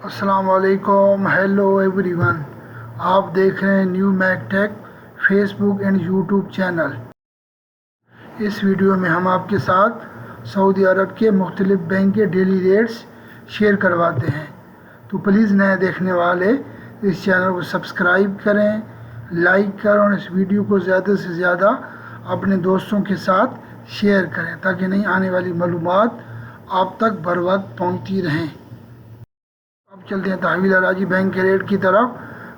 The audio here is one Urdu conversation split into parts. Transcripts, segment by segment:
السلام علیکم، ہیلو ایوری ون. آپ دیکھ رہے ہیں new mac tech Facebook and YouTube channel. اس ویڈیو میں ہم آپ کے ساتھ سعودی عرب کے مختلف بینک کے ڈیلی ریٹس شیئر کرواتے ہیں. تو پلیز نئے دیکھنے والے اس چینل کو سبسکرائب کریں، لائک کریں اور اس ویڈیو کو زیادہ سے زیادہ اپنے دوستوں کے ساتھ شیئر کریں تاکہ نئی آنے والی معلومات آپ تک بر وقت پہنچتی رہیں. اب چلتے ہیں تحویل اراضی بینک کے ریٹ کی طرف.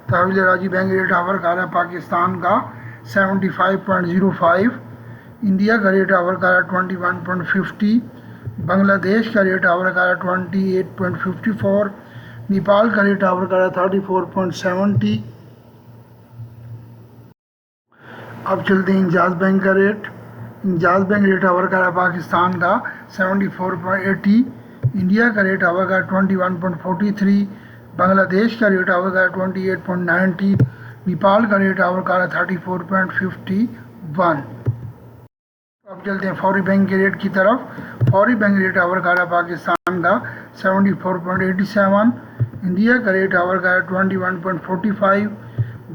تحویل اراضی بینک ریٹ آفر کر رہا ہے پاکستان کا 75.05، انڈیا کا ریٹ آفر کر رہا ہے 21.50، بنگلہ دیش کا ریٹ آفر کر رہا ہے 28.54، نیپال کا ریٹ آفر کر رہا ہے 34.70. اب چلتے ہیں انجاز بینک کا ریٹ. انجاز بینک ریٹ آفر کر رہا ہے پاکستان کا 74.80، انڈیا کا ریٹ آفر کر رہا ہے 21.43، بنگلہ دیش کا ریٹ آفر کر رہا ہے 28.90، نیپال کا ریٹ آفر کر رہا ہے 34.51. اب چلتے ہیں فوری بینک کے ریٹ کی طرف. فوری بینک ریٹ آفر کر رہا ہے پاکستان کا 74.87، انڈیا کا ریٹ آفر کر رہا ہے 21.45،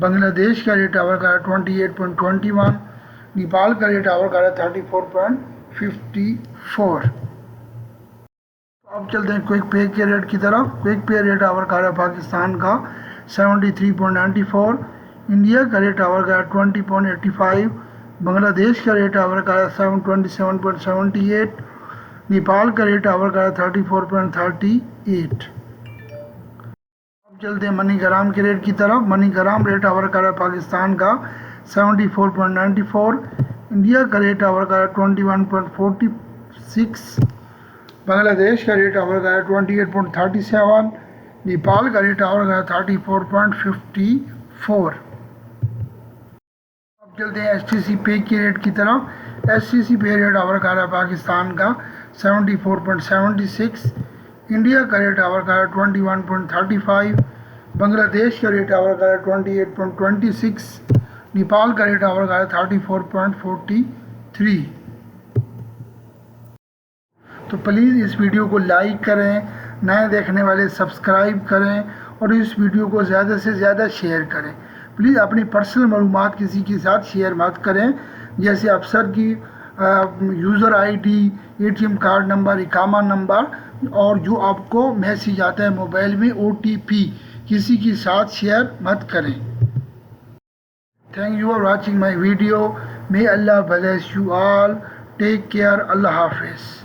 بنگلہ دیش کا ریٹ آفر کر رہا ہے 28.21، نیپال کا ریٹ آفر کر رہا ہے 34.54. اب چلتے ہیں کوئک پے کے ریٹ کی طرف. کوئک پے ریٹ آفر کر رہا ہے پاکستان کا 73.94، انڈیا کا ریٹ آفر کر رہا ہے 20.85، بنگلہ دیش کا ریٹ آفر کر رہا ہے 27.78، نیپال کا ریٹ آفر کر رہا ہے 34.38. اب چلتے ہیں منی گرام کے ریٹ کی طرف. منی گرام ریٹ آفر کر رہا ہے پاکستان کا 74.94، انڈیا کا ریٹ آفر کر رہا ہے 21.46، بنگلہ دیش کا ریٹ آفر کر رہا ہے 28.37، نیپال کا ریٹ آفر کر رہا ہے 34.54. اب چلتے ہیں ایس ٹی سی پے کی ریٹ کی طرف. ایس ٹی سی پے ریٹ آفر کر رہا ہے پاکستان کا 74.76، انڈیا کا ریٹ آفر کر رہا ہے 21.35، بنگلہ دیش کا ریٹ آفر کر رہا ہے 28.26، نیپال کا ریٹ آفر کر رہا ہے 34.43. تو پلیز اس ویڈیو کو لائک کریں، نئے دیکھنے والے سبسکرائب کریں اور اس ویڈیو کو زیادہ سے زیادہ شیئر کریں. پلیز اپنی پرسنل معلومات کسی کے ساتھ شیئر مت کریں، جیسے افسر کی user I D, A T M card number, اقامہ نمبر اور جو آپ کو میسیج آتا ہے موبائل میں OTP، کسی کے ساتھ شیئر مت کریں. Thank you for watching my video. May Allah bless you all. Take care. اللہ حافظ.